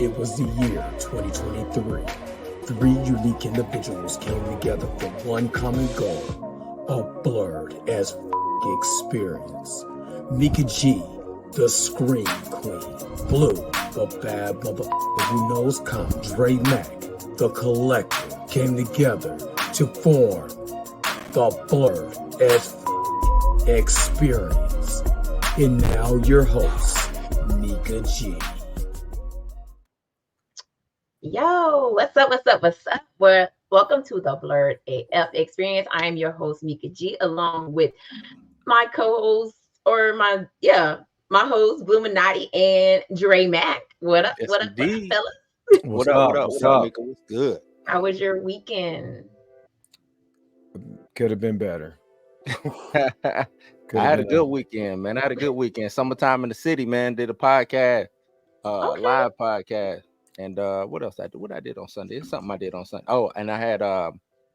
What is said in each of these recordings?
It was the year 2023. Three unique individuals came together for one common goal, a BLERD as experience. Mika G, the Scream Queen. Blue, the bad motherfucker who knows comp. Dre Mac, the Collective, came together to form the BLERD as experience. And now your host, Mika G. Yo, what's up? Welcome to the BLERD AF experience. I am your host, Mika G, along with my co-host, my host, Bluminati and Dre Mac. What up? Yes, What up, indeed. fellas? What up, Mika? What's good? How was your weekend? Could have been better. I had a good weekend, man. Summertime in the city, man. Did a podcast, live podcast. And what else I did? What I did on Sunday? It's something I did on Sunday. Oh, and I had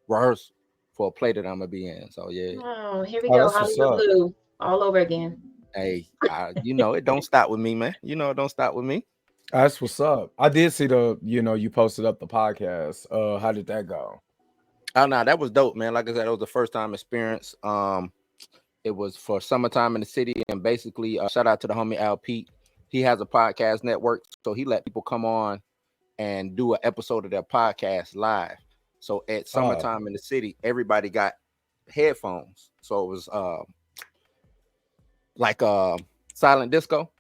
rehearsal for a play that I'm gonna be in. So yeah. Oh, here we go. Hollywood Blue all over again. Hey, it don't stop with me, man. It don't stop with me. That's what's up. I did see you posted up the podcast. How did that go? Oh no, that was dope, man. Like I said, it was the first time experience. It was for Summertime in the City, and basically, shout out to the homie Al Pete. He has a podcast network, so he let people come on and do an episode of their podcast live. So at Summertime in the City, everybody got headphones. So it was like silent disco.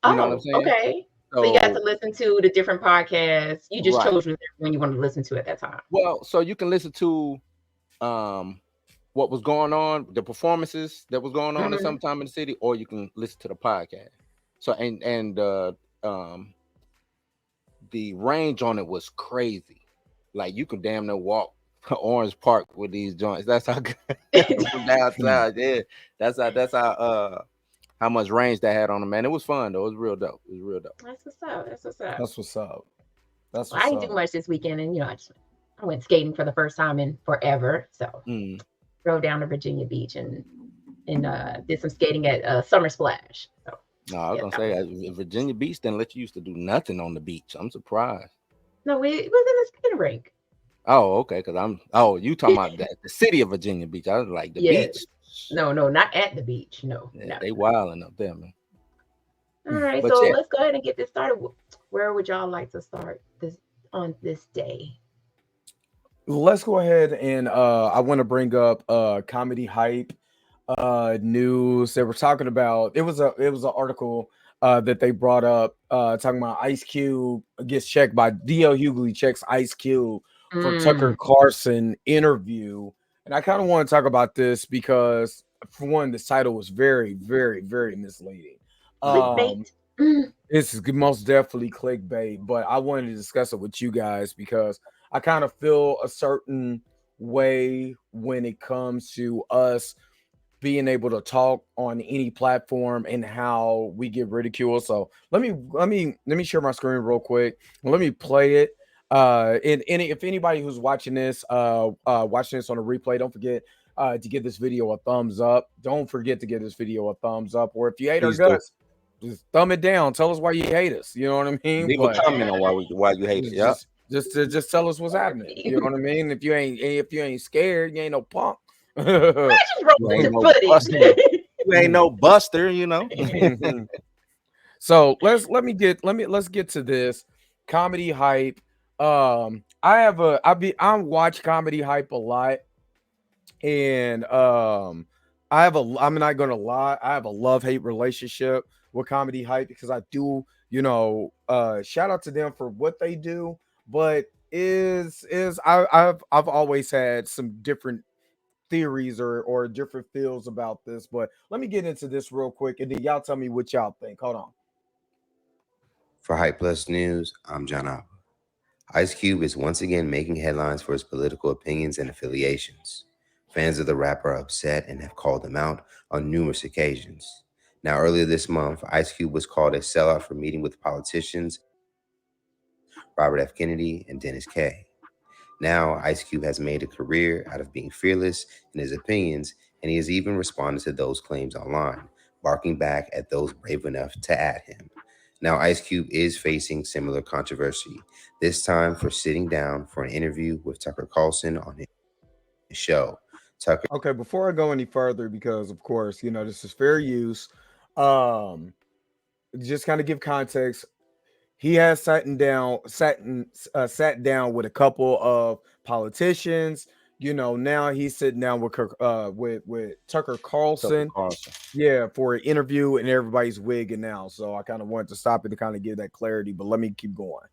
You know what I'm saying? Okay. So you got to listen to the different podcasts. You just chose when you want to listen to at that time. Well, so you can listen to what was going on, the performances that was going on at Summertime in the City, or you can listen to the podcast. So and the range on it was crazy. Like you could damn near walk Orange Park with these joints. That's how good outside. Yeah, that's how much range that had on them, man. It was fun though. It was real dope. That's what's up. I didn't do much this weekend, and I went skating for the first time in forever. So drove down to Virginia Beach and did some skating at Summer Splash. So. No, I was gonna say Virginia Beach didn't let you used to do nothing on the beach. I'm surprised. No, it was in the skating rink. Oh, okay. Because you talking about the city of Virginia Beach. I was like the beach. No, not at the beach. No, they wilding up there, man. All right, let's go ahead and get this started. Where would y'all like to start on this day? Let's go ahead and I want to bring up comedy hype news. They were talking about it was an article that they brought up talking about Ice Cube gets checked by D.L. Hughley checks Ice Cube for Tucker Carlson interview. And I kind of want to talk about this because, for one, this title was very, very, very misleading. It's most definitely clickbait, but I wanted to discuss it with you guys because I kind of feel a certain way when it comes to us being able to talk on any platform and how we get ridiculed. So let me share my screen real quick. Let me play it. And if anybody who's watching this on a replay, don't forget to give this video a thumbs up. Don't forget to give this video a thumbs up. Or if you hate our guts, just thumb it down. Tell us why you hate us. You know what I mean? Leave a comment on why you hate us. Yeah. Just tell us what's happening. You know what I mean? If you ain't scared, you ain't no punk. You ain't no buster, So let's get to this comedy hype. I watch comedy hype a lot, and I'm not gonna lie, I have a love-hate relationship with comedy hype because I do, shout out to them for what they do, but I've always had some different theories or different feels about this, but let me get into this real quick and then y'all tell me what y'all think. Hold on. For Hype Plus News, I'm John Alba. Ice Cube is once again making headlines for his political opinions and affiliations. Fans of the rapper are upset and have called him out on numerous occasions. Now, earlier this month, Ice Cube was called a sellout for meeting with politicians Robert F. Kennedy and Dennis K. Now, Ice Cube has made a career out of being fearless in his opinions, and he has even responded to those claims online, barking back at those brave enough to at him. Now, Ice Cube is facing similar controversy, this time for sitting down for an interview with Tucker Carlson on his show. Tucker Okay, before I go any further, because of course, this is fair use. Um, just kind of give context. He has sat down with a couple of politicians. Now he's sitting down with Tucker Tucker Carlson. Carlson. Yeah, for an interview, and everybody's wigging now. So I kind of wanted to stop it to kind of give that clarity, but let me keep going.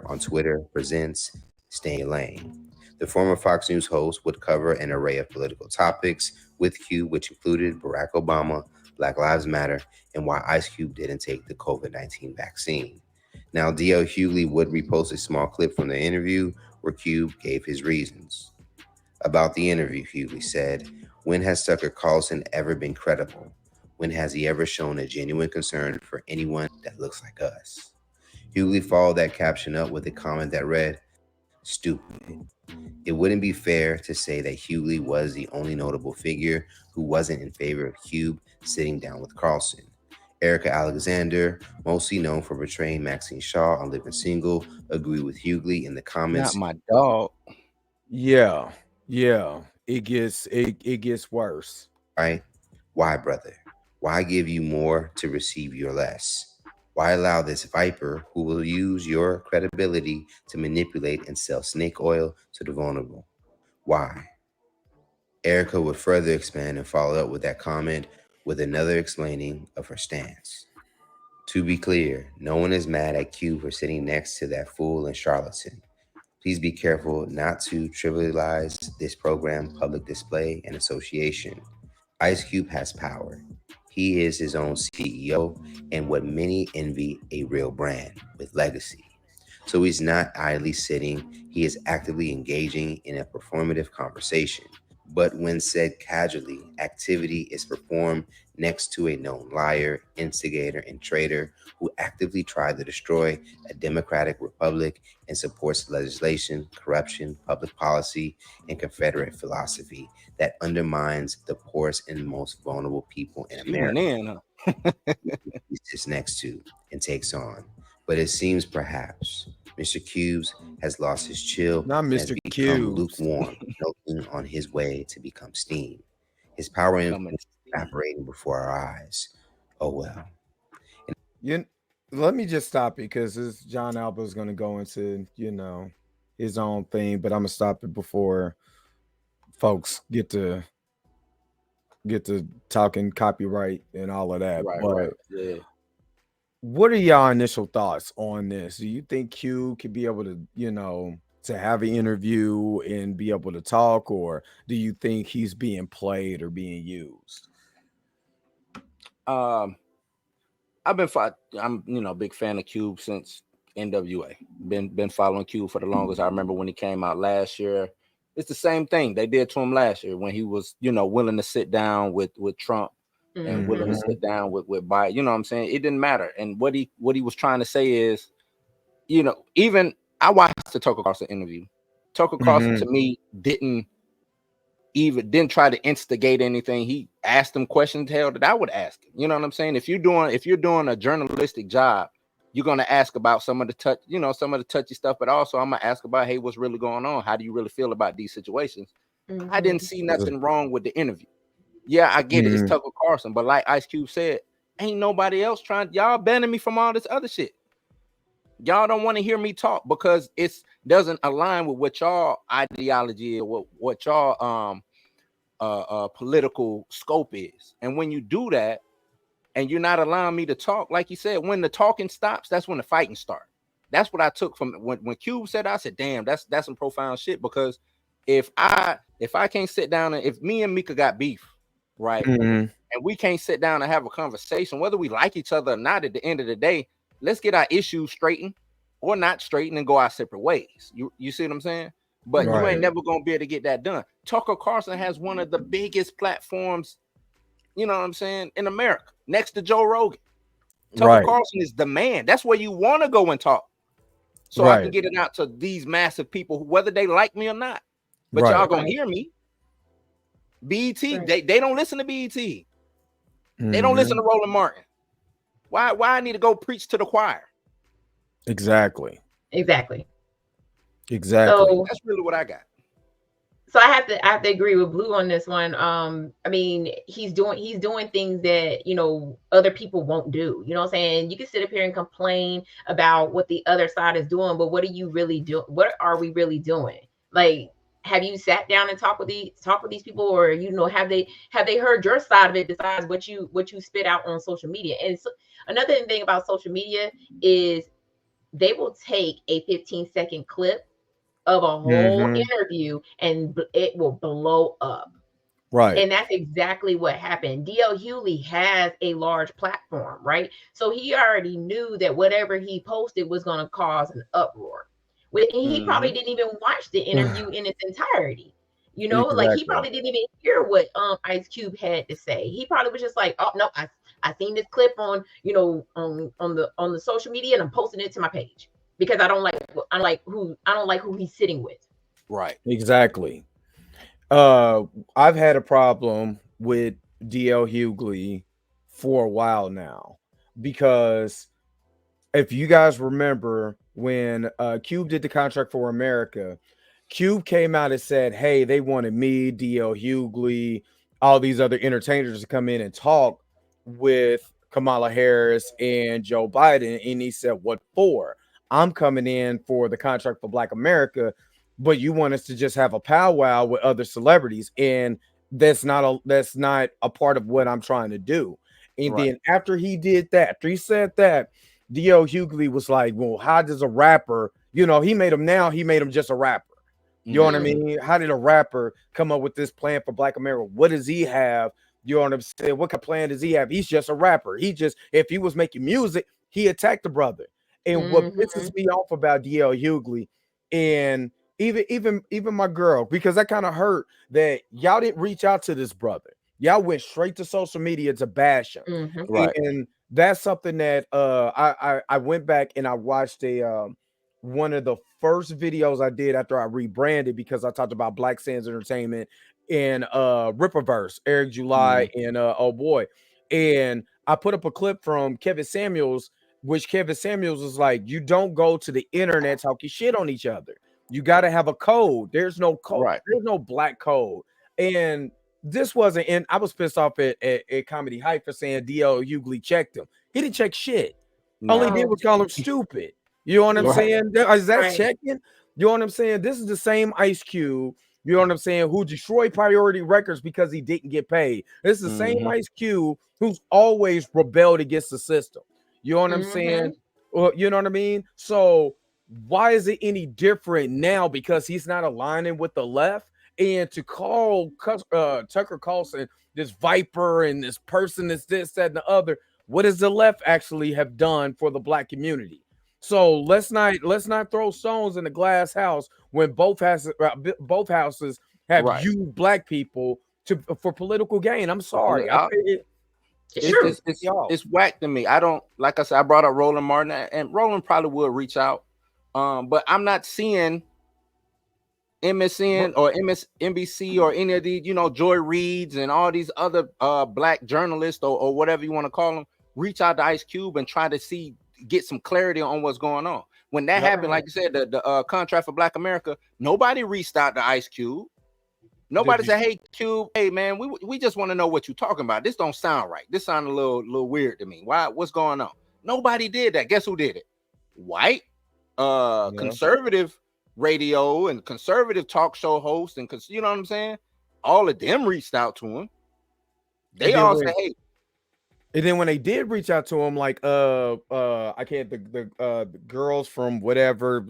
on Twitter presents Stay in Your Lane. The former Fox News host would cover an array of political topics with Cube, which included Barack Obama, Black Lives Matter, and why Ice Cube didn't take the COVID-19 vaccine. Now, D.L. Hughley would repost a small clip from the interview where Cube gave his reasons. About the interview, Hughley said, "When has Tucker Carlson ever been credible? When has he ever shown a genuine concern for anyone that looks like us?" Hughley followed that caption up with a comment that read, "Stupid." It wouldn't be fair to say that Hughley was the only notable figure who wasn't in favor of Cube sitting down with Carlson. Erica Alexander, mostly known for portraying Maxine Shaw on Living Single, agreed with Hughley in the comments. Not my dog. Yeah, yeah. It gets worse. Right? Why, brother? Why give you more to receive your less? Why allow this viper who will use your credibility to manipulate and sell snake oil to the vulnerable? Why? Erica would further expand and follow up with that comment with another explaining of her stance. To be clear, no one is mad at Q for sitting next to that fool and charlatan. Please be careful not to trivialize this program, public display, and association. Ice Cube has power. He is his own CEO and what many envy, a real brand with legacy. So he's not idly sitting, he is actively engaging in a performative conversation. But when said casually, activity is performed next to a known liar, instigator, and traitor who actively tried to destroy a democratic republic and supports legislation, corruption, public policy, and Confederate philosophy that undermines the poorest and most vulnerable people in She went America. in, huh? He sits next to and takes on. But it seems perhaps Mr. Cubes has lost his chill Not and has Mr. become Cubes. lukewarm, melting on his way to become steam. His power and Coming. influence evaporating before our eyes. Oh well. You Let me just stop it because this John Alba's gonna go into, his own thing, but I'm gonna stop it before folks get to talking copyright and all of that. Right, But right. Yeah. what are y'all initial thoughts on this? Do you think Q could be able to have an interview and be able to talk, or do you think he's being played or being used? I'm big fan of Cube since NWA. Been following Cube for the longest. I remember when he came out last year. It's the same thing they did to him last year when he was, willing to sit down with Trump and willing to sit down with Biden. You know what I'm saying? It didn't matter. And what he was trying to say is, even I watched the Tucker Carlson interview. Tucker Carlson to me didn't try to instigate anything. He asked them questions hell that I would ask him. You know what I'm saying? If you're doing a journalistic job, you're gonna ask about some of the touchy stuff, but also I'm gonna ask about, hey, what's really going on? How do you really feel about these situations? I didn't see nothing wrong with the interview. Yeah, I get it. It's Tucker Carlson, but like Ice Cube said, ain't nobody else trying. Y'all banning me from all this other shit. Y'all don't want to hear me talk because it doesn't align with what y'all ideology is, what y'all political scope is. And when you do that, and you're not allowing me to talk, like you said, when the talking stops, that's when the fighting starts. That's what I took from when Cube said. I said, "Damn, that's some profound shit." Because if I can't sit down and if me and Mika got beef, right, and we can't sit down and have a conversation, whether we like each other or not, at the end of the day, let's get our issues straightened or not straightened and go our separate ways. You see what I'm saying? But you ain't never gonna be able to get that done. Tucker Carlson has one of the biggest platforms, you know what I'm saying, in America, next to Joe Rogan. Tucker Carlson is the man. That's where you want to go and talk. So I can get it out to these massive people, whether they like me or not. But y'all gonna hear me. BET, they don't listen to BET. They don't listen to Roland Martin. Why I need to go preach to the choir? Exactly. Exactly. Exactly. So That's really what I got. I have to agree with Blue on this one. I mean, he's doing things that, you know, other people won't do. You know what I'm saying? You can sit up here and complain about what the other side is doing, but what are you really doing? What are we really doing? Like, have you sat down and talk with these people, or, you know, have they heard your side of it besides what you spit out on social media? And so, another thing about social media is they will take a 15-second clip of a whole Mm-hmm. interview and it will blow up. Right. And that's exactly what happened. DL Hughley has a large platform, right? So he already knew that whatever he posted was going to cause an uproar. He probably Mm-hmm. didn't even watch the interview in its entirety. You know, like he Exactly. probably didn't even hear what Ice Cube had to say. He probably was just like, "Oh no, I seen this clip on, you know, on the social media, and I'm posting it to my page because I don't like who he's sitting with." Right. Exactly. I've had a problem with DL Hughley for a while now because if you guys remember when Cube did the contract for America, Cube came out and said, "Hey, they wanted me, DL Hughley, all these other entertainers to come in and talk with Kamala Harris and Joe Biden." And he said, "What for? I'm coming in for the contract for Black America, but you want us to just have a powwow with other celebrities, and that's not a part of what I'm trying to do." And Right. then after he did that, after he said that, DL Hughley was like, "Well, how does a rapper, you know, he made him just a rapper. You know what I Mm-hmm. Mm, mean? How did a rapper come up with this plan for Black America? What does he have? You know what I'm saying? What kind of plan does he have? He's just a rapper. He just, if he was making music, he attacked the brother." And what pisses mhm, me off about DL Hughley, and even my girl, because I kind of hurt that y'all didn't reach out to this brother. Y'all went straight to social media to bash him. mhm, Right. And that's something that I went back and I watched a one of the first videos I did after I rebranded, because I talked about Black Sands Entertainment and Ripperverse, Eric July Mm. and oh boy. And I put up a clip from Kevin Samuels, which Kevin Samuels was like, "You don't go to the internet talking shit on each other. You got to have a code. There's no code, Right. there's no black code." And this wasn't in. I was pissed off at Comedy Hype for saying DL Hughley checked him. He didn't check shit. All he No. did no, was call him stupid. You know what I'm mhm, Right. saying? Is that right, checking? You know what I'm saying? This is the same Ice Cube, you know what I'm saying, who destroyed Priority Records because he didn't get paid. This is the same Mm-hmm. Ice Cube who's always rebelled against the system. You know what I'm saying? mhm, Well, you know what I mean? So why is it any different now because he's not aligning with the left? And to call Tucker Carlson this viper and this person that's this, that, and the other, what does the left actually have done for the Black community? So let's not throw stones in the glass house when both houses have Right. used Black people to for political gain. I'm For sorry, it's it It's true. it's pisses me it's off. it's whack to me. I don't, like I said, I brought up Roland Martin, and Roland probably would reach out. But I'm not seeing But MSN or MSNBC or any of these, Joy Reids and all these other black journalists, or whatever you want to call them, reach out to Ice Cube and try to get some clarity on what's going on. When that yep, happened, Right. like you said, the contract for Black America, nobody reached out to Ice Cube. did Nobody you? said, "Hey Cube, hey man, we just want to know what you're talking about. This don't sound right. This sounds a little weird to me. Why? What's going on?" Nobody did that. Guess who did it? White, Yeah, conservative radio and conservative talk show hosts, and you know what I'm saying. All of them reached out to him. and They then all when said, "Hey, And then when they did reach out to him, like I can't the girls from whatever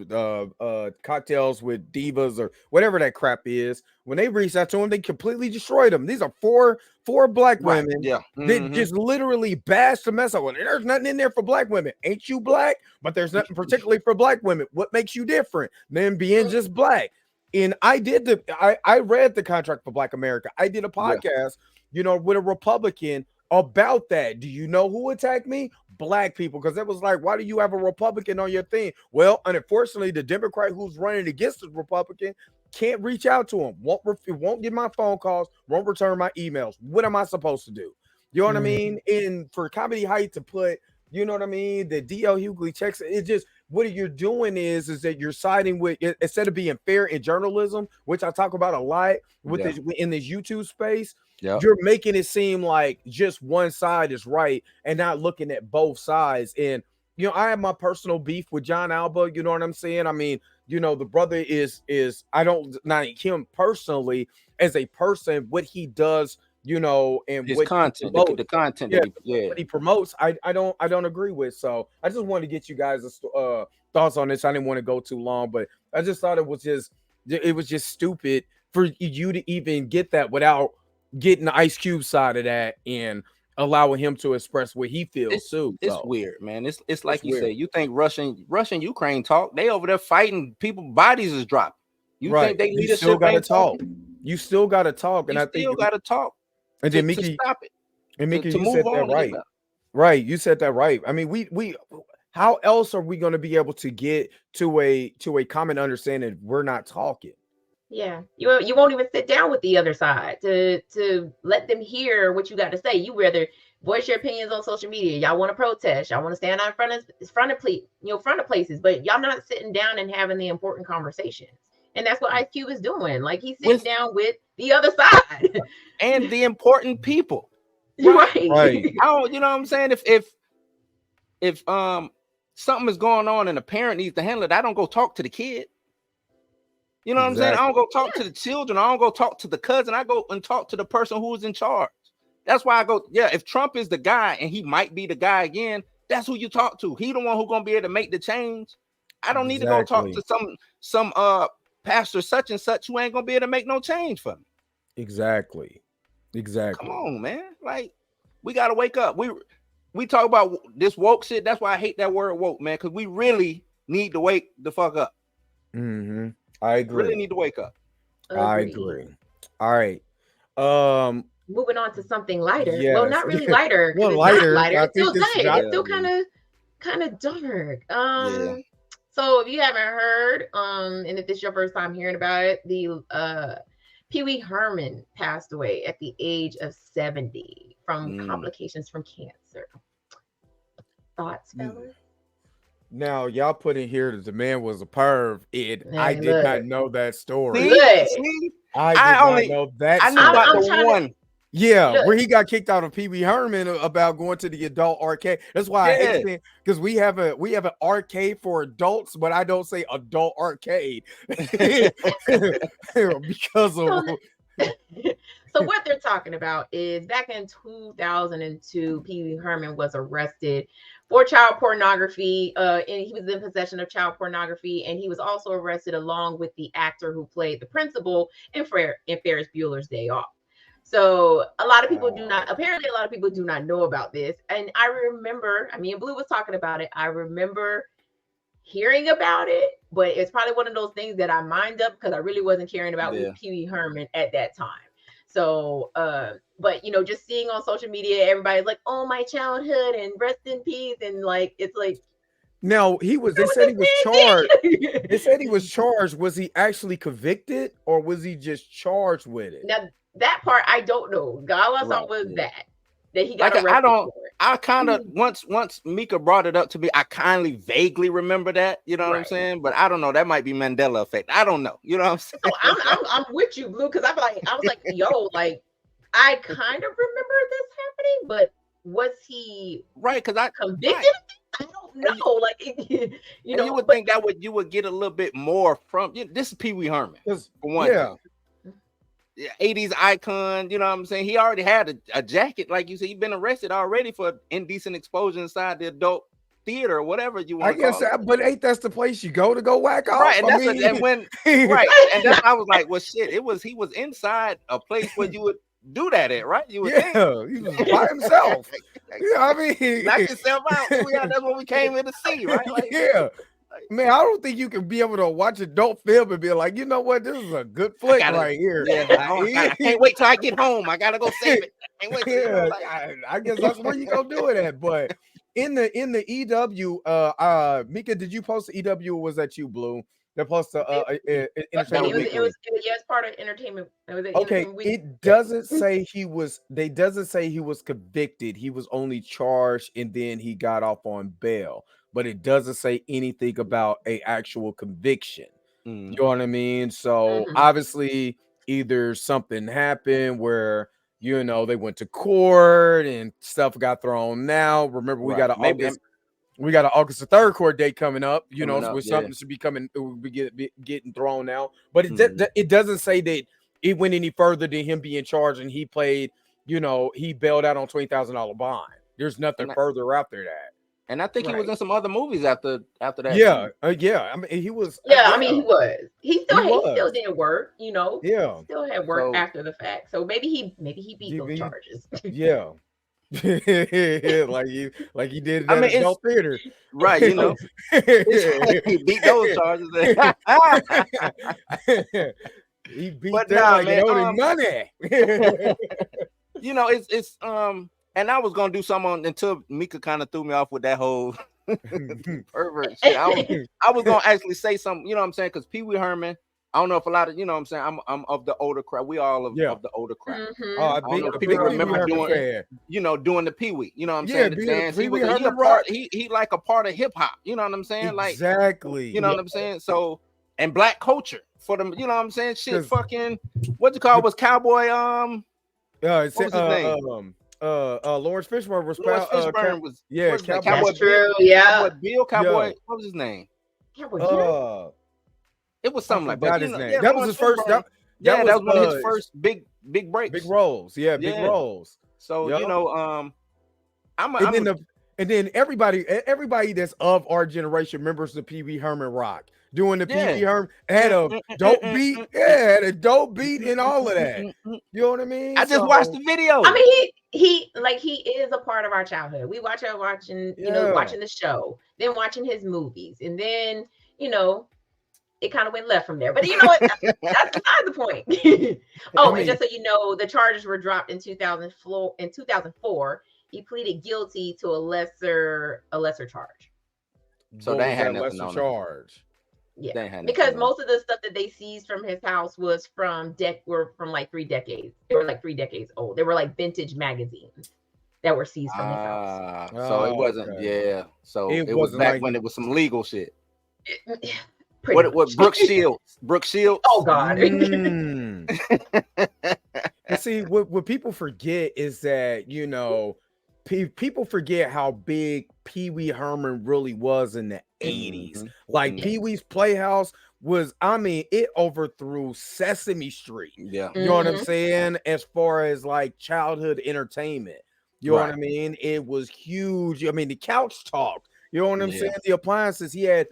cocktails with divas or whatever that crap is, when they reached out to him, they completely destroyed him. These are four Black right, women yeah, that mm-hmm, just literally bashed the mess out. Well, there's nothing in there for Black women. Ain't you Black? But there's nothing particularly for Black women. What makes you different than being just Black? And I read the contract for Black America. I did a yeah, podcast, with a Republican about that. Do you know who attacked me? Black people, because it was like, why do you have a Republican on your thing? Well, unfortunately, the Democrat who's running against the Republican can't reach out to him. Won't get my phone calls. Won't return my emails. What am I supposed to do? You know what I Mhm, mean? And for Comedy Height to put You know what I mean? The DL Hughley checks. It just what you're doing is that you're siding with instead of being fair in journalism, which I talk about a lot with Yeah. this in this YouTube space. Yep. You're making it seem like just one side is right and not looking at both sides. And I have my personal beef with John Alba. You know what I'm saying? I mean, the brother is I don't not him personally as a person, what he does, and His what he content, promotes. the content Yeah, that what he promotes, I don't agree with. So I just wanted to get you guys' thoughts on this. I didn't want to go too long, but I just thought it was just stupid for you to even get that without getting the Ice Cube side of that and allowing him to express what he feels too. It's So weird, man. It's like you weird. say. You think Russian Ukraine talk? They over there fighting. People bodies is dropping. You right. think they You leadership still got to ain't talk. talking? You still got to talk, and You I think still got to talk. and then to Mickey stop it. and Mickey, to you move said on that to get right. better. Right, you said that right. I mean, we how else are we going to be able to get to a common understanding? We're not talking. Yeah, you won't even sit down with the other side to let them hear what you got to say. You rather voice your opinions on social media. Y'all want to protest. Y'all want to stand out in front of places, but y'all not sitting down and having the important conversations. And that's what Ice Cube is doing. Like he's sitting down with the other side and the important people. Right. Right. I don't, you know what I'm saying? If something is going on and a parent needs to handle it, I don't go talk to the kid. You know what I'm saying? I don't go talk to the children. I don't go talk to the cousin. I go and talk to the person who's in charge. That's why I go, yeah, if Trump is the guy and he might be the guy again, that's who you talk to. He the one who's gonna be able to make the change. I don't need to go talk to some pastor such and such who ain't gonna be able to make no change for me. Exactly. Come on, man. Like, we gotta wake up. We talk about this woke shit. That's why I hate that word woke, man, because we really need to wake the fuck up. Mm-hmm. I agree. Really need to wake up. I agree. All right. Moving on to something lighter. Yes. Well, not really lighter. Well, it's lighter. not lighter. I It's still think good. It's still kind of dark. Yeah. So if you haven't heard, and if this is your first time hearing about it, the Pee Wee Herman passed away at the age of 70 from complications from cancer. Thoughts, fellas? Now y'all put in here that the man was a perv. I did not know that story. See? I did not know that. I knew about the one. Yeah, where he got kicked out of Pee Wee Herman about going to the adult arcade. That's why I hate saying, because we have an arcade for adults, but I don't say adult arcade because of. So what they're talking about is back in 2002, Pee Wee Herman was arrested for child pornography. And he was in possession of child pornography, and he was also arrested along with the actor who played the principal in Ferris Bueller's Day Off. So a lot of people do not know about this. And I remember, and Blue was talking about it. I remember hearing about it, but it's probably one of those things that I mind up because I really wasn't caring about Pee Wee Herman at that time. So, but just seeing on social media, everybody's like, "Oh, my childhood," and rest in peace, and like it's like. No, they said he was charged. They said he was charged. Was he actually convicted, or was he just charged with it? Now that part I don't know. All I saw was that he got arrested. I kind of once Mika brought it up to me, I kindly vaguely remember that. You know what I'm saying? But I don't know. That might be Mandela effect. I don't know. You know what I'm saying? No, I'm with you, Blue, because I was like, yo, like I kind of remember this happening, but was he because I convicted? I don't know. Like you would think that you would get a little bit more from this is Pee Wee Herman for one. Yeah. 80s icon, you know what I'm saying? He already had a jacket, like you said. He's been arrested already for indecent exposure inside the adult theater or whatever you want to call it. But ain't that's the place you go to go whack off? Right, and and then I was like, well, shit, he was inside a place where you would do that at, right? You would think. He was by himself. Knock yourself out. That's what we came in to see, right? Like, man, I don't think you can be able to watch adult film and be like, you know what, this is a good flick right here. Yeah, I can't wait till I get home. I gotta go save it. I can't wait I guess that's where you gonna do it at. But in the EW, Mika, did you post the EW or was that you, Blue? That plus the entertainment It weekly. was yeah, it's part of entertainment. It was Okay, entertainment week. it doesn't say he was. They doesn't say he was convicted. He was only charged, and then he got off on bail. But it doesn't say anything about a actual conviction. You know what I mean? So Mhm. obviously, either something happened where they went to court and stuff got thrown out. Remember, we Right. got an Maybe August. We got an August the 3rd court date coming up. coming up. Where Yeah. something should be coming, it will be getting thrown out. But Mhm. it doesn't say that it went any further than him being charged and he played. He bailed out on $20,000 bond. There's nothing further after that. And I think he was Right. in some other movies after that. Yeah, too. yeah. I mean, he was. Yeah, I mean, he was. He still was. did work. Yeah. Still had work So- after the fact. So maybe he beat those DB. charges. Yeah. like he did I at mean, adult theater. Right, you know. He beat those charges. He beat But them nah, like man, it owed him money. You know, it's and I was gonna do something until Mika kind of threw me off with that whole pervert shit. I was gonna actually say something, you know what I'm saying? Because Pee Wee Herman, I don't know if a lot of what I'm saying, I'm of the older crowd. We all of the older crowd. Mhm. Oh, I don't know if big people Pee Wee remember Herman doing- fan. Doing the Pee Wee, you know what I'm Yeah, saying? The being dance. Pee He Wee was Herman a part, he like a part of hip hop, you know what I'm saying? Like Exactly. you know what I'm saying? So and black culture for them, you know what I'm saying? Shit 'Cause- fucking what you call was cowboy It's what was his name? Lawrence Fishburne was Lawrence Fishburne was yeah, what's his name? Cowboy That's Bill, true. Yeah. Cowboy Bill, Cowboy, Yeah. what was his name? Cowboy Bill? It was something like forgot that. his You know, name. yeah, That was Lawrence his first. Fishburne. That That was one of his uh, first big breaks. big roles. Yeah, big Yeah. roles. So Yup. I'm then everybody that's of our generation remembers the Pee Wee Herman rock. Doing the Pee Wee Yeah. Herman had a dope beat. Yeah, had a dope beat and all of that. You know what I mean? I just watched the video. I mean, he is a part of our childhood. We watching Yeah. watching the show, then watching his movies, and then it kind of went left from there. But you know what? That's beside the point. And just so you know, the charges were dropped in 2004. In 2004, he pleaded guilty to a lesser charge. So What they was had that nothing lesser on him. charge. Yeah, They had because nothing on him. most of the stuff that they seized from his house was from like 3 decades. They were like 3 decades old. They were like vintage magazines that were seized from his house. So it wasn't. Okay. Yeah. So It it was wasn't back like- when it was some legal shit. Pretty What much. Brooke Shields? Brooke Shields. Oh God. Mm. And see, what people forget is that people forget how big Pee Wee Herman really was in the 80s. Mhm. Like Mhm. Pee Wee's Playhouse was, it overthrew Sesame Street. Yeah. You know what I'm Mhm. saying? As far as like childhood entertainment, you know what I Right. mean? It was huge. I mean, the couch talk, you know what I'm Yeah. saying? The appliances, he had,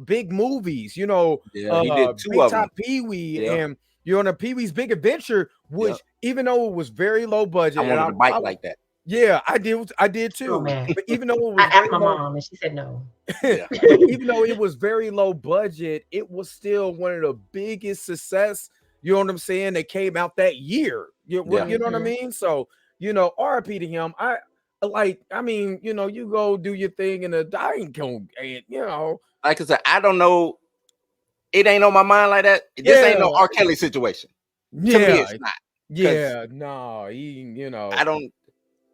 big movies, Yeah, he did 2 Big of Top them. Pee Wee Yeah. and the Pee Wee's Big Adventure, which even though it was very low budget, I and wanted a bike like that. yeah, I did too. Oh, man. But even though it I was asked very my low, mom and she said no. Yeah. even though it was very low budget, it was still one of the biggest success. You know what I'm saying? That came out that year. You know what I Mhm. mean? So RIP to him. You go do your thing in a dying cone, and Like I said, I don't know. It ain't on my mind like that. This ain't no Yeah. R. Kelly situation. To me, it's not. yeah, no, he,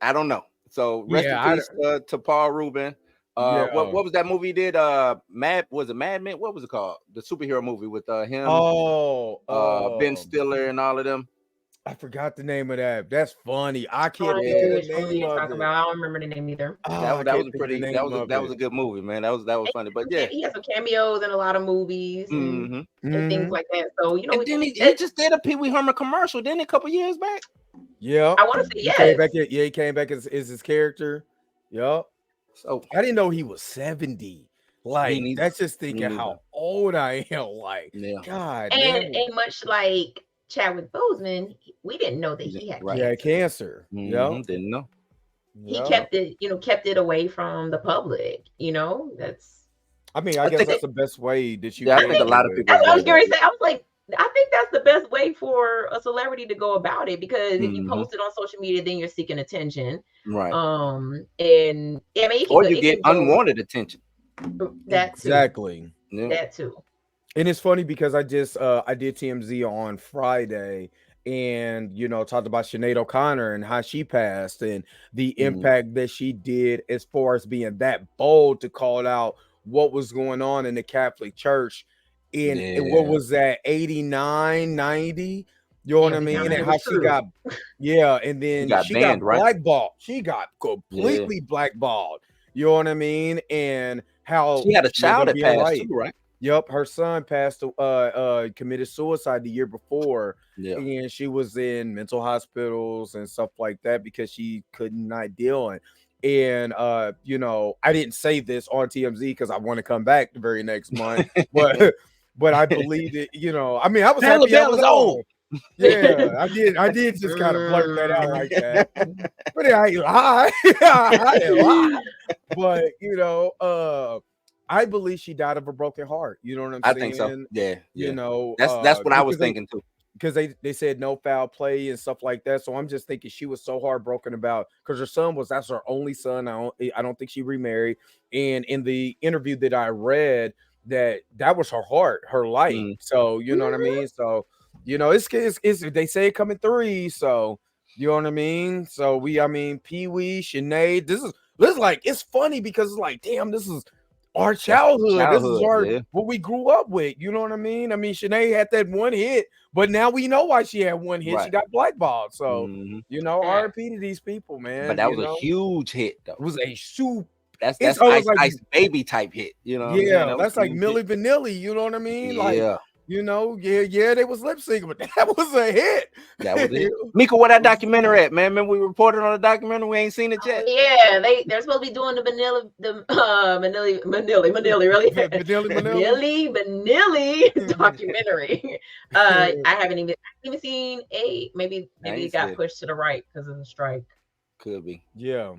I don't know. So rest Yeah, in peace to Paul Rubin. What was that movie he did? Mad Men? What was it called? The superhero movie with him, Ben Stiller, and all of them. I forgot the name of that. That's funny. I can't I think don't of know the which movie name you're of talking it. about. I don't remember the name either. I That can't was a think of pretty. the That name was of a it. good movie, man. That was funny. But yeah. He has some cameos in a lot of movies and, Mhm. and things Mhm. like that. So And then he just did a Pee Wee Herman commercial, didn't he, a couple years back? Yeah, I want to say he came yes. back. He came back as his character. Yep. So I didn't know he was 70. Like, neither. that's just Me thinking neither. how old I am. Like, Yeah. God And damn. and much like Chadwick Boseman, we didn't know that he had Right. Yeah, cancer. cancer. Yep. Mhm, didn't know. He Yep. kept it away from the public. That's I I guess think that's the best way that you. Yeah, I can think a lot of do it. people. that's what I was going to say. I was like, I think that's the best way for a celebrity to go about it, because if you Mhm. post it on social media, then you're seeking attention. Right. And I mean, Or you get unwanted attention. that too. Exactly. Yeah. That too. And it's funny because I just I did TMZ on Friday, and talked about Sinead O'Connor and how she passed and the Mm, impact that she did as far as being that bold to call out what was going on in the Catholic Church in what yeah, was that 89, 90. You know what Yeah, I we found mean? out And it how was she true. got, yeah, and she then got she got banned, right? blackballed. She got Yeah, completely blackballed. You know what I mean? And how she had a with her child that being passed too, white. right? Yep, her son passed committed suicide the year before, Yeah, and she was in mental hospitals and stuff like that because she could not deal. And I didn't say this on TMZ because I want to come back the very next month, but but I believe it, I mean, I was Pamela happy I Bell was is old. on. Yeah, I did just kind of blurt that out like that. But I ain't lie. I ain't lie. But I believe she died of a broken heart. You know what I'm I think so. saying? Yeah, You yeah. know, That's what I was because thinking too. they said no foul play and stuff like that. So I'm just thinking she was so heartbroken about because her son that's her only son. I don't think she remarried. And in the interview that I read, that was her heart, her light. Mm. So you know what I Mhm. mean. So it's they say it come in threes. So you know what I mean. So I mean, Pee Wee, Sinead. This is like it's funny because it's like damn, this is our That's childhood. This is childhood. our Yeah, what we grew up with. You know what I mean? I mean, Sinead had that one hit, but now we know why she had one hit. She right. got blackballed. So, Hmm. Facts. RP to these people, But man. that was a huge hit It though. was a soup. It's That's almost Ice like Ice Baby type hit. You know what I'm saying? yeah, That was that's a like huge hit. Milli Vanilli. You know what I mean? Like Yeah, yeah, they was lip syncing, but that was a hit. that was it. Mika, where that documentary at, man? Remember we reported on the documentary? We ain't seen it Oh yet. yeah, they're supposed to be doing the Manili really Vanilli Manilli. Millie documentary. I haven't even seen a I maybe ain't it got said it. pushed to the right because of the strike. Could be. Yeah.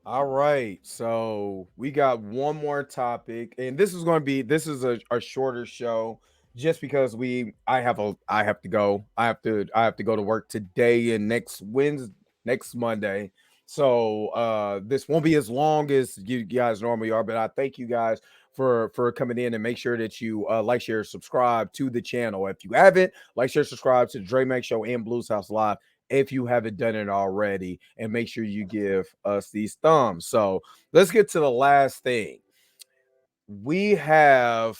All right, so we got one more topic, and this is a shorter show, just because I have to go. I have to go to work today and next Wednesday, next Monday. So this won't be as long as you guys normally are, but I thank you guys for coming in, and make sure that you like, share, subscribe to the channel. If you haven't, like, share, subscribe to the Dre Mac Show and Blues House Live if you haven't done it already, and make sure you give us these thumbs. So let's get to the last thing. We have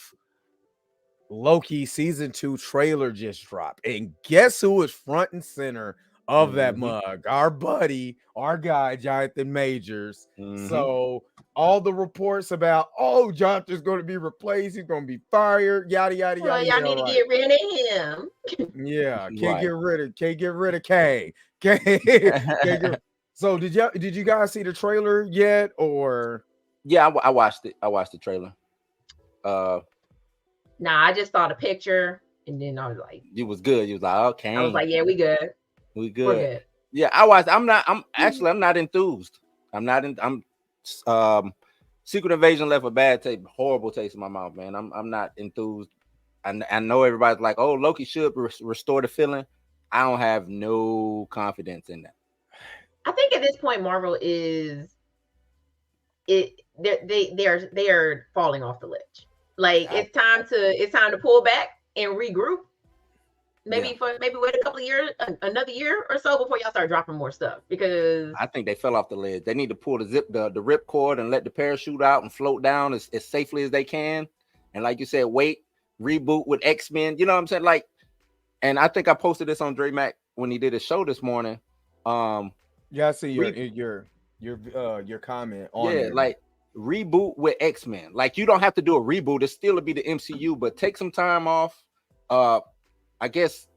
Loki season 2 trailer just dropped, and guess who is front and center of that Hmm. mug? Our buddy, our guy, Jonathan Majors. Hmm. So all the reports about, oh, Jonathan's going to be replaced, he's going to be fired, yada yada Well, yada. y'all Yeah, need to right. get rid of him. Yeah, Right. can't get rid of K. Can't get. So did you guys see the trailer yet, or Yeah, I watched it. I watched the trailer. Uh, Nah, I just saw the picture and then it was good. You was like, I was okay, like, yeah, we we're good. good. Yeah, I watched. I'm not enthused. I'm not in. Um, Secret Invasion left a bad taste, horrible taste in my mouth, man. I'm not enthused. I know everybody's like, oh, Loki should restore the feeling. I don't have no confidence in that. I think at this point, Marvel is it they are falling off the ledge. Like I, it's time to pull back and regroup. yeah, Maybe wait a couple of years, another year or so before y'all start dropping more stuff because I think they fell off the ledge. They need to pull the rip cord and let the parachute out and float down as safely as they can. And like you said, wait, reboot with X-Men. You know what I'm saying? Like, and I think I posted this on Dre Mac when he did his show this morning. yeah, I see Re- your comment on yeah, there. like reboot with X-Men. Like you don't have to do a reboot. It still be the MCU, but take some time off. I guess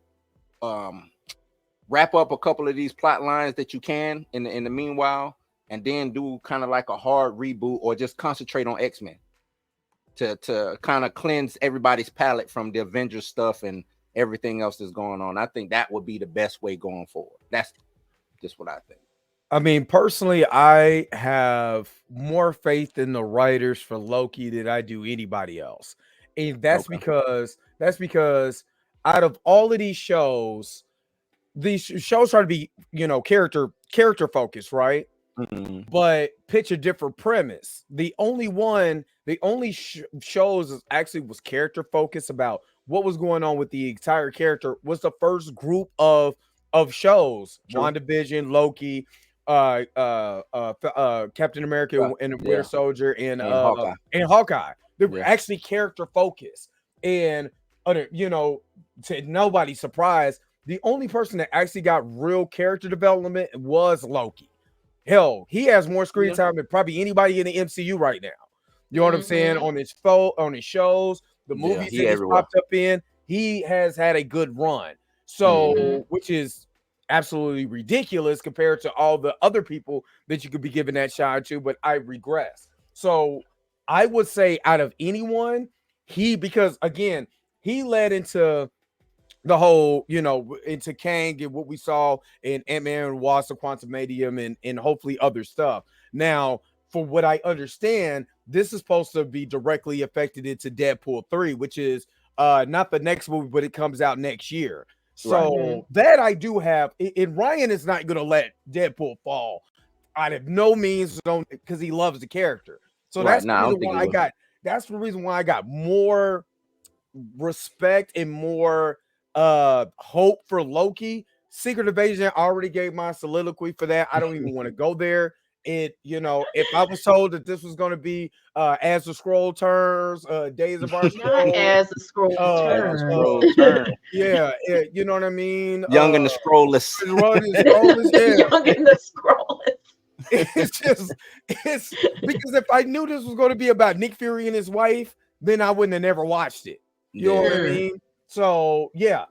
wrap up a couple of these plot lines that you can in the meanwhile, and then do kind of like a hard reboot, or just concentrate on X-Men to kind of cleanse everybody's palate from the Avengers stuff and everything else that's going on. I think that would be the best way going forward. That's just what I think. I mean, personally, I have more faith in the writers for Loki than I do anybody else. And Okay. that's because out of all of these shows try to be, character focused, right? but pitch a different premise. The only shows actually was character focused about what was going on with the entire character was the first group of shows. True. WandaVision, Loki, Captain America and the Winter Soldier, and Hawkeye. They were actually character focused, and to nobody's surprise, the only person that actually got real character development was Loki. Hell, he has more screen time than probably anybody in the MCU right now. You know what I'm saying? On his shows, the movies that he's popped up in, he has had a good run. So, which is absolutely ridiculous compared to all the other people that you could be giving that shot to, but I regress. So I would say out of anyone, because again, he led into the whole, into Kang and what we saw in Ant-Man and Wasp, Quantumanium, and hopefully other stuff. Now, for what I understand, this is supposed to be directly affected into Deadpool 3, which is not the next movie, but it comes out next year. So that I do have, and Ryan is not going to let Deadpool fall out of no means, because he loves the character. So that's the reason why I got more respect and more hope for Loki. Secret Invasion already gave my soliloquy for that. I don't even want to go there. If I was told that this was going to be as the scroll turns, Days of Our Soul, as the scroll turns, you know what I mean. Young and the Scrollless, Young and the Scrollless. It's because if I knew this was going to be about Nick Fury and his wife, then I wouldn't have never watched it. You know what I mean? So yeah,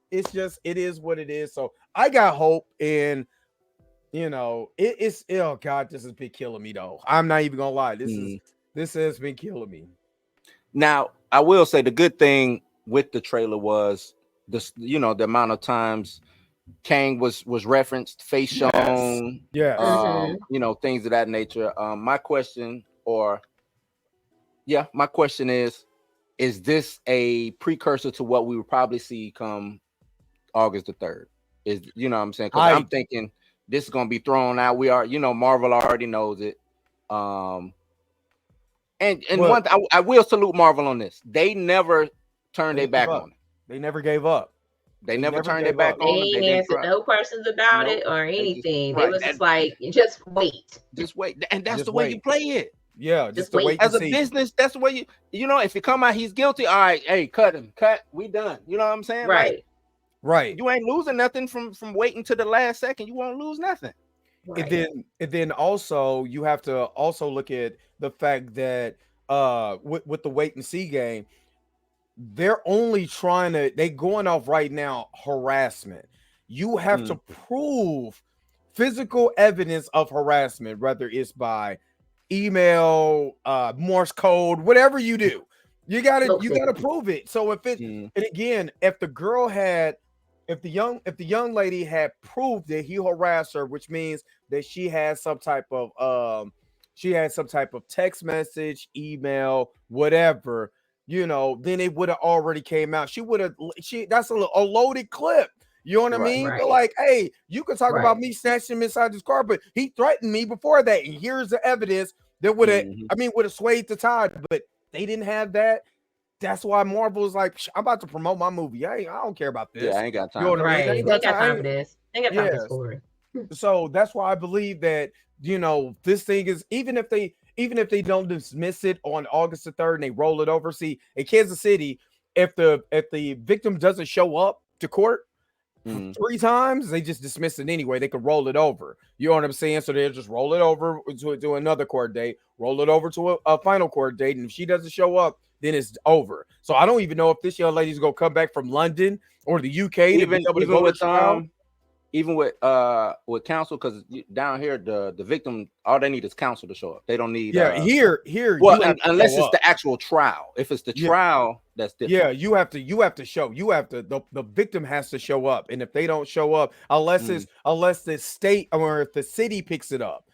it is what it is. So I got hope, and it's oh god, this has been killing me though. I'm not even gonna lie. This has been killing me. Now, I will say the good thing with the trailer was the amount of times Kang was referenced, face shown, things of that nature. My question is this a precursor to what we would probably see come August the 3rd? What I'm saying? Because I'm thinking this is gonna be thrown out. We are, Marvel already knows it. I will salute Marvel on this. They never turned their back on it. They never gave up. They never turned their back on it. They didn't answer no questions about it or anything. They was just like, just wait. And that's the way you play it. Yeah, just the way as a business, that's the way if you come out, he's guilty. All right, hey, cut him, we done. You know what I'm saying? Right. Right. You ain't losing nothing from waiting to the last second. You won't lose nothing. Right. And then also you have to also look at the fact that with the wait and see game, they're going off right now harassment. You have to prove physical evidence of harassment, whether it's by email, Morse code, whatever you do. You gotta prove it. So if it and again, if the young lady had proved that he harassed her, which means that she had some type of text message, email, whatever, then it would have already came out. That's a loaded clip. You know what I mean? Right. Like, hey, you can talk about me snatching him inside this car, but he threatened me before that. And here's the evidence that would have swayed the tide, but they didn't have that. That's why Marvel is like, I'm about to promote my movie. I don't care about this. Yeah, I ain't got time. You know what I mean? They got time for this. They got time for this story. So that's why I believe that, this thing is, even if they don't dismiss it on August the 3rd and they roll it over. See, in Kansas City, if the victim doesn't show up to court 3 times, they just dismiss it anyway. They could roll it over. You know what I'm saying? So they'll just roll it over to another court date, roll it over to a final court date. And if she doesn't show up, then it's over. So I don't even know if this young lady's gonna come back from London or the UK to be able to go to trial. Even with counsel, because down here the victim, all they need is counsel to show up. They don't need here. Well, unless it's the actual trial. If it's the trial, that's different. Yeah, you have to show. The victim has to show up, and if they don't show up, unless the state or if the city picks it up,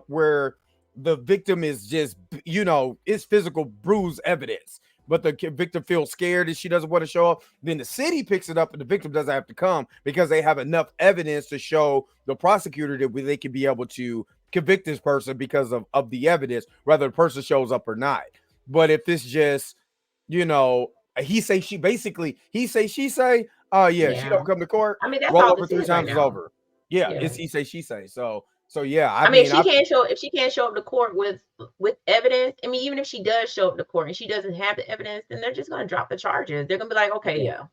where the victim is just, it's physical bruise evidence, but the victim feels scared and she doesn't want to show up. Then the city picks it up and the victim doesn't have to come because they have enough evidence to show the prosecutor that they can be able to convict this person because of the evidence, whether the person shows up or not. But if it's just, he say, she basically, he say, she say, oh yeah, she don't come to court. I mean, that's roll all over this 3 is right times is now. over. Yeah, Yeah. it's he say, she say. So yeah, I mean, if she can't show up to court with evidence, I mean, even if she does show up to court and she doesn't have the evidence, then they're just going to drop the charges. They're going to be like, okay, yeah,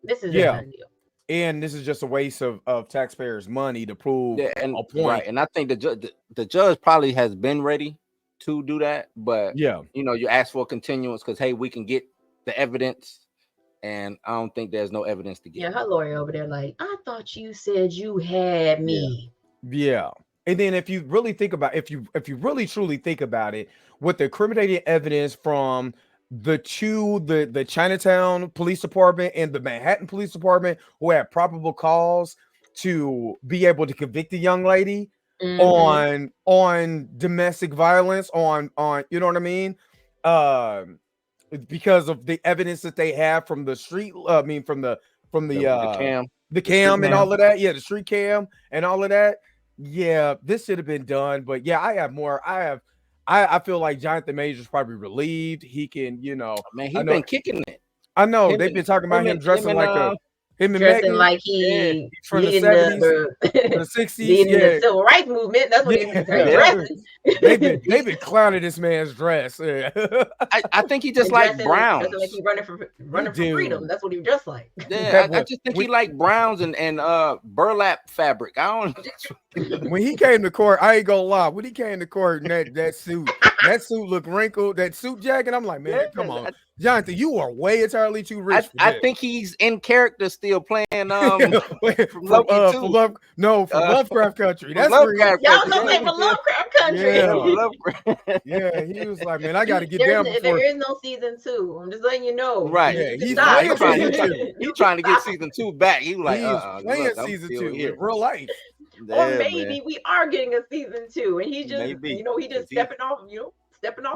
this is a done deal. And this is just a waste of taxpayers' money to prove a point. Right. And I think the judge probably has been ready to do that, but you ask for a continuance because hey, we can get the evidence, and I don't think there's no evidence to get. Yeah, her lawyer over there, like, I thought you said you had me. Yeah. And then if you really think about, if you really truly think about it, with the incriminating evidence from the Chinatown Police Department and the Manhattan Police Department, who had probable cause to be able to convict the young lady on domestic violence, on you know what I mean, because of the evidence that they have from the street, from the cam and all of that, the street cam and all of that. Yeah, this should have been done, but I feel like Jonathan Major's probably relieved. He can, man, he's been kicking it. I know they've been talking about him dressing like him and dressing Megan, like he from the 70s, the 60s, the civil rights movement. That's what he's dressing. They've been clowning this man's dress. I think he just like browns. Like he's running for freedom. That's what he dressed like. Yeah, I just think he like browns and burlap fabric. I don't. When he came to court, I ain't gonna lie. When he came to court, that suit looked wrinkled. That suit jacket, I'm like, man, come on, Jonathan, you are way entirely too rich. I think he's in character still playing from Loki too. From Lovecraft Country. That's Lovecraft Country. Y'all know from Lovecraft Country. Yeah, he was like, man, I got to get down. There is no season 2. I'm just letting you know. Right. Yeah, he's trying to get season 2 back. He was like, playing season 2 in real life. Or maybe we are getting a season 2, and he just, he just stepping off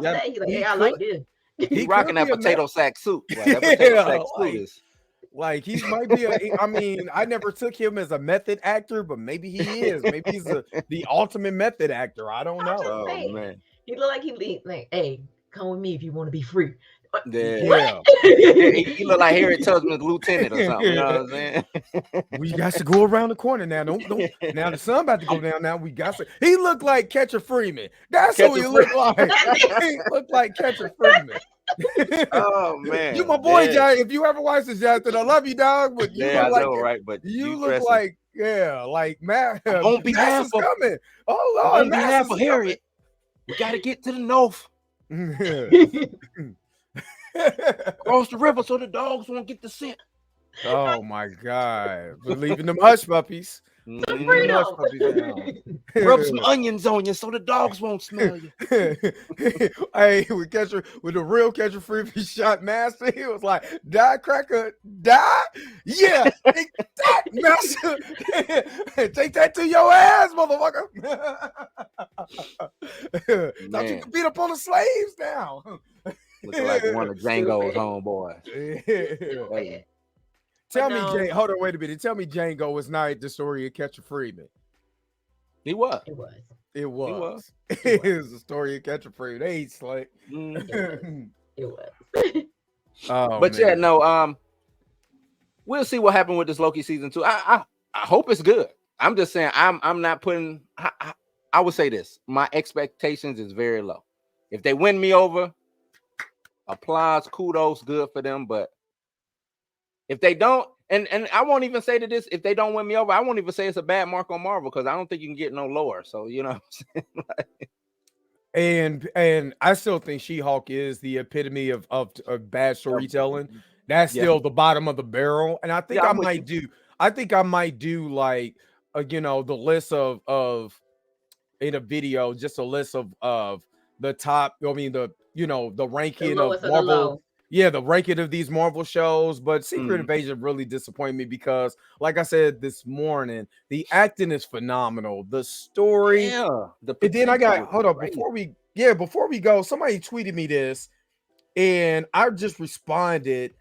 that. He's like, hey, I like this. He's rocking that potato sack suit. That potato sack suit is. Like he might be I mean, I never took him as a method actor, but maybe he is. Maybe he's the ultimate method actor. I don't know. Oh man. He look like, hey, come with me if you want to be free. Yeah. He look like Harriet Tubman's lieutenant or something. You know what I'm saying? We got to go around the corner now. Don't. Now the sun about to go down. Now we got to. He looked like Catcher Freeman. That's who he looked like. He looked like Catcher Freeman. Oh man, you my boy, John. If you ever watch this, Jonathan, I love you, dog. But you look like, right? But you look like, like Matt. On behalf of coming. Oh Lord, on behalf of Harriet, we got to get to the north. Cross the river so the dogs won't get the scent. Oh my God! We're leaving them hush puppies. Rub some onions on you so the dogs won't smell you. Hey, with the real Catcher Freeman shot master, he was like, "Die, cracker, die, yeah, take that, master, take that to your ass, motherfucker." Thought you could beat up on the slaves now. Looking like one of Django's homeboys. Yeah. Tell me, Jane. Hold on, wait a minute. Tell me, Django was not the story of Catcher Freeman. He was. It was. It was. It was the story of Catcher Freeman. They ain't slick. It was. Oh, but man. yeah, no. We'll see what happened with this Loki season 2. I hope it's good. I'm just saying. I'm not putting. I would say this. My expectations is very low. If they win me over, applause, kudos, good for them. But if they don't, and I won't even say to this, if they don't win me over, I won't even say it's a bad mark on Marvel because I don't think you can get no lower. So you know what I'm saying? And I still think She-Hulk is the epitome of bad storytelling. That's still the bottom of the barrel. And I think I might do like the list of in a video, just a list of the top, I mean the ranking of Marvel. Yeah, the ranking of these Marvel shows, but Secret Invasion really disappointed me because, like I said this morning, the acting is phenomenal. The story, and then I got before we go, somebody tweeted me this. and I just responded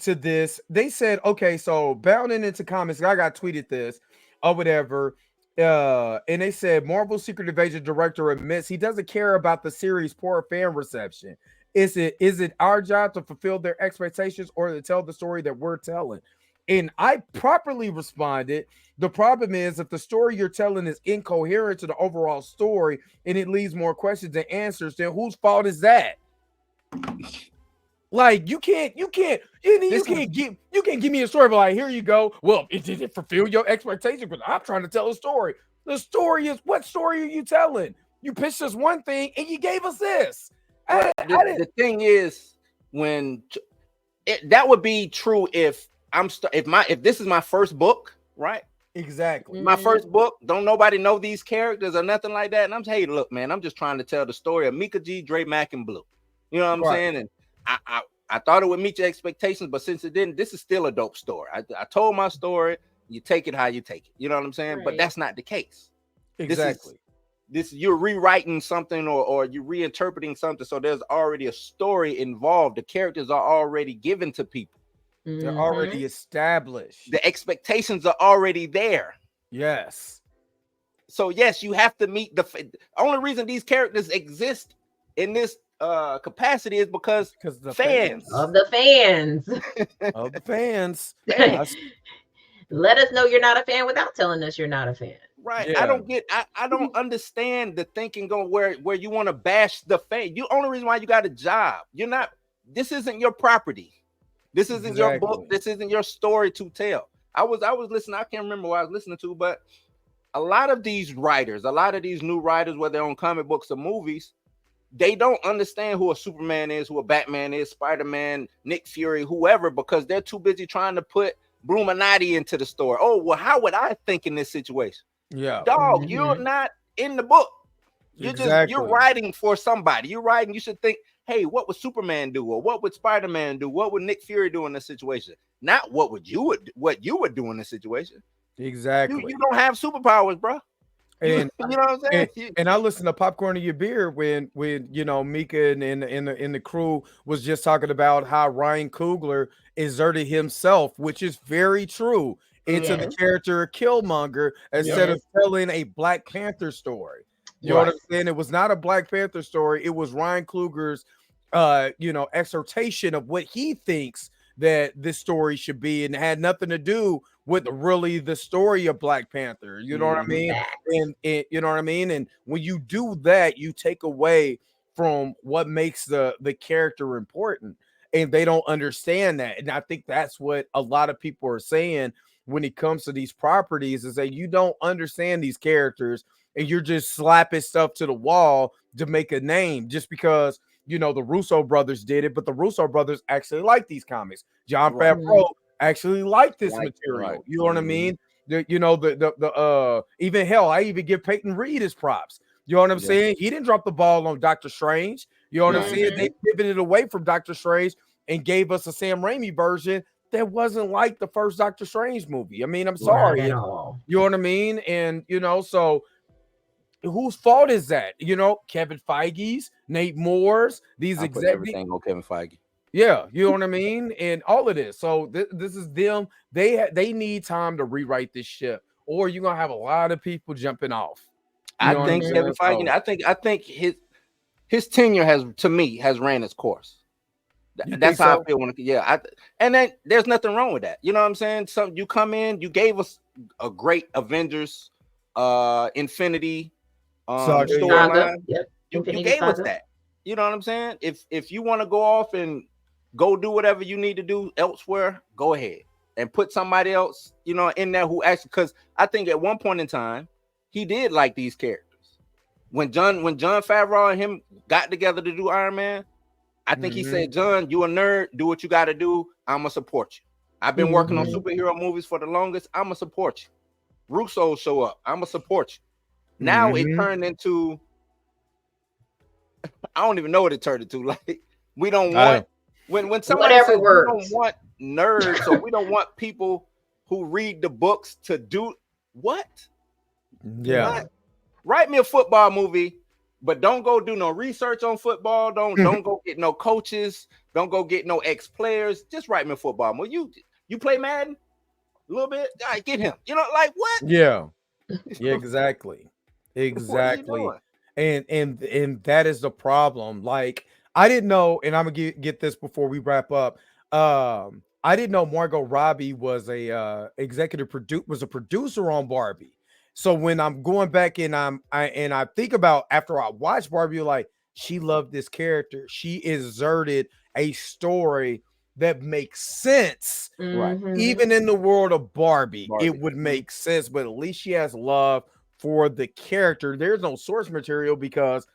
to this. They said, okay, so bounding into comics, I got tweeted this or whatever. And they said Marvel Secret Invasion director admits he doesn't care about the series' poor fan reception. Is it our job to fulfill their expectations or to tell the story that we're telling? And I properly responded, the problem is if the story you're telling is incoherent to the overall story and it leaves more questions than answers, then whose fault is that? Like you can't give me a story, but like, here you go. Well, did it fulfill your expectations? But I'm trying to tell a story. The story is, what story are you telling? You pitched us one thing and you gave us this. The thing is, that would be true if if this is my first book, right? Exactly. My first book, don't nobody know these characters or nothing like that. And I'm saying, hey, look, man, I'm just trying to tell the story of Mika G, Dre Mack, and Blue. You know what I'm saying? And I thought it would meet your expectations, but since it didn't, this is still a dope story. I told my story. You take it how you take it. You know what I'm saying? Right. But that's not the case. Exactly. This you're rewriting something or you're reinterpreting something. So there's already a story involved. The characters are already given to people. They're already established. The expectations are already there. Yes. So yes, you have to meet the only reason these characters exist in this capacity is because the fans of the fans of the fans. Let us know you're not a fan without telling us you're not a fan. Right. Yeah. I don't understand the thinking going where you want to bash the fan. You only reason why you got a job. This isn't your property. This isn't your book. This isn't your story to tell. I was listening. I can't remember what I was listening to, but a lot of these writers, a lot of these new writers, whether they're on comic books or movies, they don't understand who a Superman is, who a Batman is, Spider-Man, Nick Fury, whoever, because they're too busy trying to put Illuminati into the story. Oh, well, how would I think in this situation? Yeah. Dog, you're not in the book. You're writing for somebody. You're writing, you should think, hey, what would Superman do? Or what would Spider-Man do? What would Nick Fury do in this situation? Not what you would do in this situation. Exactly. You don't have superpowers, bro. And you know what I'm saying? And I listened to Popcorn in Your Beer when Mika and the crew was just talking about how Ryan Coogler exerted himself, which is very true, into the character of Killmonger instead of telling a Black Panther story. You know what I'm saying? It was not a Black Panther story. It was Ryan Coogler's exhortation of what he thinks that this story should be, and it had nothing to do with really the story of Black Panther. You know what I mean? And you know what I mean? And when you do that, you take away from what makes the character important, and they don't understand that. And I think that's what a lot of people are saying when it comes to these properties, is that you don't understand these characters and you're just slapping stuff to the wall to make a name just because the Russo brothers did it, but the Russo brothers actually like these comics. John Favreau actually liked this material. You know what I mean? Even hell, I even give Peyton Reed his props. You know what I'm saying? He didn't drop the ball on Doctor Strange. You know what I'm saying? They pivoted away from Doctor Strange and gave us a Sam Raimi version that wasn't like the first Doctor Strange movie. I mean, I'm sorry. You know what I mean? And so whose fault is that? Kevin Feige's, Nate Moore's, these everything on Kevin Feige. Yeah, you know what I mean? And all of this. So this is them. They need time to rewrite this ship, or you're gonna have a lot of people jumping off. I think Kevin Feige, I think his tenure has ran its course. That's how I feel and then there's nothing wrong with that. You know what I'm saying? So you come in, you gave us a great Avengers Infinity storyline. You gave us that. You know what I'm saying? If you want to go off and go do whatever you need to do elsewhere, go ahead and put somebody else, in there who actually, because I think at one point in time he did like these characters. When John Favreau and him got together to do Iron Man, I think he said, John, you a nerd, do what you got to do. I'ma support you. I've been working on superhero movies for the longest. I'ma support you. Russo show up. I'ma support you. Now it turned into, I don't even know what it turned into. Like, we don't want when somebody says we don't want nerds or we don't want people who read the books to do what? Yeah. Write me a football movie But don't go do no research on football. Don't go get no coaches. Don't go get no ex-players. Just write me a football movie. You play Madden a little bit? All right, get him. You know, like what? Yeah. Yeah, exactly. What are you Exactly. doing? And that is the problem. Like, I didn't know, and I'm gonna get this before we wrap up. I didn't know Margot Robbie was a producer on Barbie. So when I'm going back and I think about after I watched Barbie, like, she loved this character. She exerted a story that makes sense. Right. Mhm. Even in the world of Barbie, Barbie. it would make sense, but at least she has love for the character. There's no source material because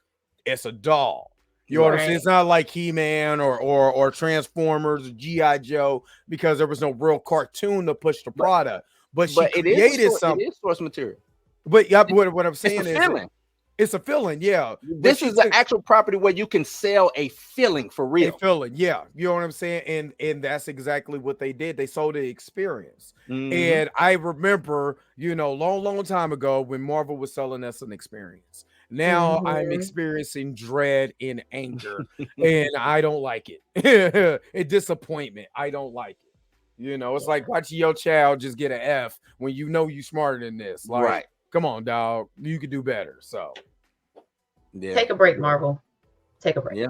it's a doll. You know what I'm saying? Right. It's not like He-Man or Transformers or G.I. Joe because there was no real cartoon to push the product. But she it created is something. It is source material. But yeah, what I'm saying It's a is feeling. it's a feeling, yeah. But This she is the took actual property where you can sell a feeling for a real. feeling, yeah. You know what I'm saying? And that's exactly what they did. They sold the experience. Mhm. And I remember, long time ago when Marvel was selling us an experience. Now I'm Mhm. experiencing dread and anger, and I don't like it. A disappointment. I don't like it. It's like watching your child just get an F when you know you smarter than this. Like, Right. come on, dog. You could do better. So Yeah. Take a break, Marvel. Take a break. Yeah.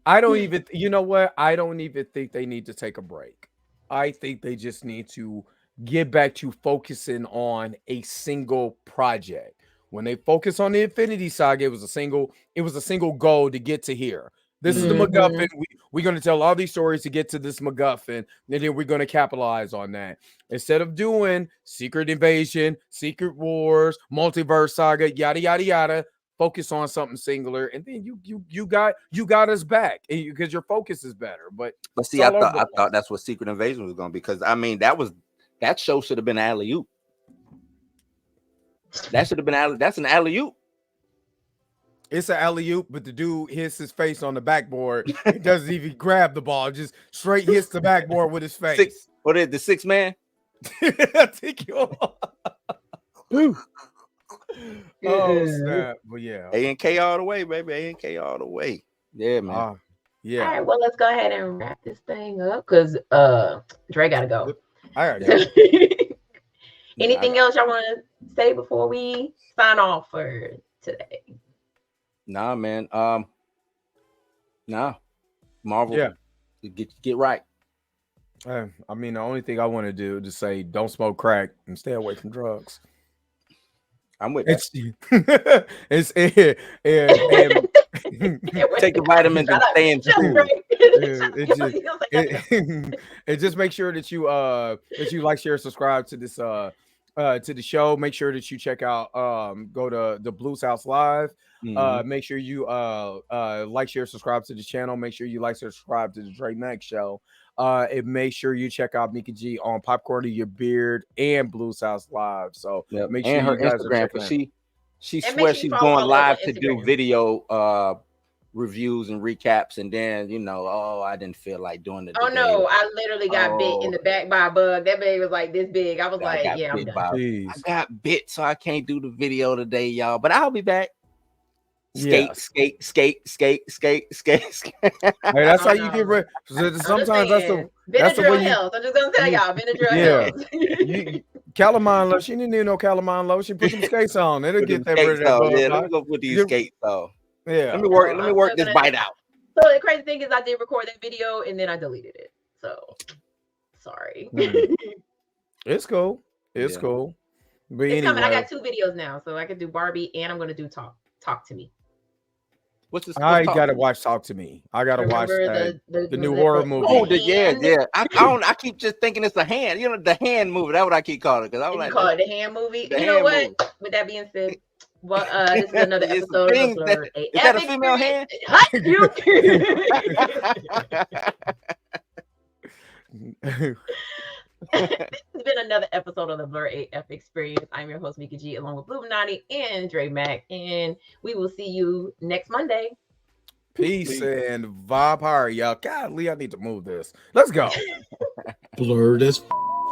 I don't even, you know what? I don't even think they need to take a break. I think they just need to get back to focusing on a single project. When they focus on the Infinity Saga, it was a single goal to get to here. This is the Mhm. MacGuffin. We're going to tell all these stories to get to this MacGuffin, and then we're going to capitalize on that. Instead of doing Secret Invasion, Secret Wars, Multiverse Saga, yada yada yada, focus on something singular, and then you got us back because your focus is better. But see, it's I all over the thought place. that's what Secret Invasion was going to be, because I mean that show should have been alley oop. That should have been that's an alley oop. It's an alley oop, but the dude hits his face on the backboard. He doesn't even grab the ball; just straight hits the backboard with his face. What is the 6 man? Take you. Oh Mm-mm. snap! But yeah, A&K all the way, baby. A&K all the way. Yeah, man. All yeah. right, well, let's go ahead and wrap this thing up because Dre gotta go. I gotta go. Anything else y'all want to say before we sign off for today? Nah, man. Nah. Marvel. Yeah. Get right. I mean, the only thing I want to do is say, don't smoke crack and stay away from drugs. I'm with that. It's Take the vitamins and stay in school. And just make sure that you like, share, subscribe to this to the show. Make sure that you check out go to the Blues House Live. Make sure you like, share, subscribe to the channel. Make sure you like, share, subscribe to the Dre Max Show. And make sure you check out Mika G on Popcorn to Your Beard and Blues House Live. So make sure and her you guys Instagram, because she And swears make sure you she's follow going her live on to do Instagram. video reviews and recaps, and then I didn't feel like doing it. Oh no, I literally got bit in the back by a bug. That baby was like this big. I was like, yeah, I'm done. I got bit, so I can't do the video today, y'all. But I'll be back. Skate. Hey, that's how you get rid. Sometimes that's the way you. health. I'm just gonna tell y'all, Benadryl health. Calamine lotion. She didn't need no calamine lotion. Put some skates on. It'll get that rid of that bug. Yeah, let me go put these skates on. Yeah. Let me work this bite out. So the crazy thing is, I did record that video and then I deleted it. So sorry. It's cool. It's cool. But it's anyway, coming. I got 2 videos now, so I can do Barbie and I'm gonna do Talk to Me. What's this? I gotta watch Talk to Me. I gotta watch that, the new horror movie. Oh, yeah. I keep just thinking it's a hand. The hand movie. That's what I keep calling it. Because I was like, call it the hand movie. You know what? Movie. With that being said, well, this is another episode of BLERD. Is that a female hand? This has been another episode of the BLERD AF Experience. I'm your host, Mika G, along with Bluminati and Dre Mac, and we will see you next Monday. Peace and vibe higher, y'all. Golly, I need to move this. Let's go. BLERD as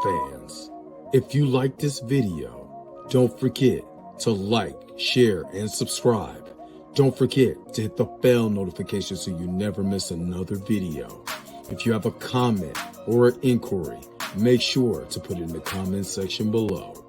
fans, if you like this video, don't forget to like, share, and subscribe. Don't forget to hit the bell notification so you never miss another video. If you have a comment or an inquiry, make sure to put it in the comment section below.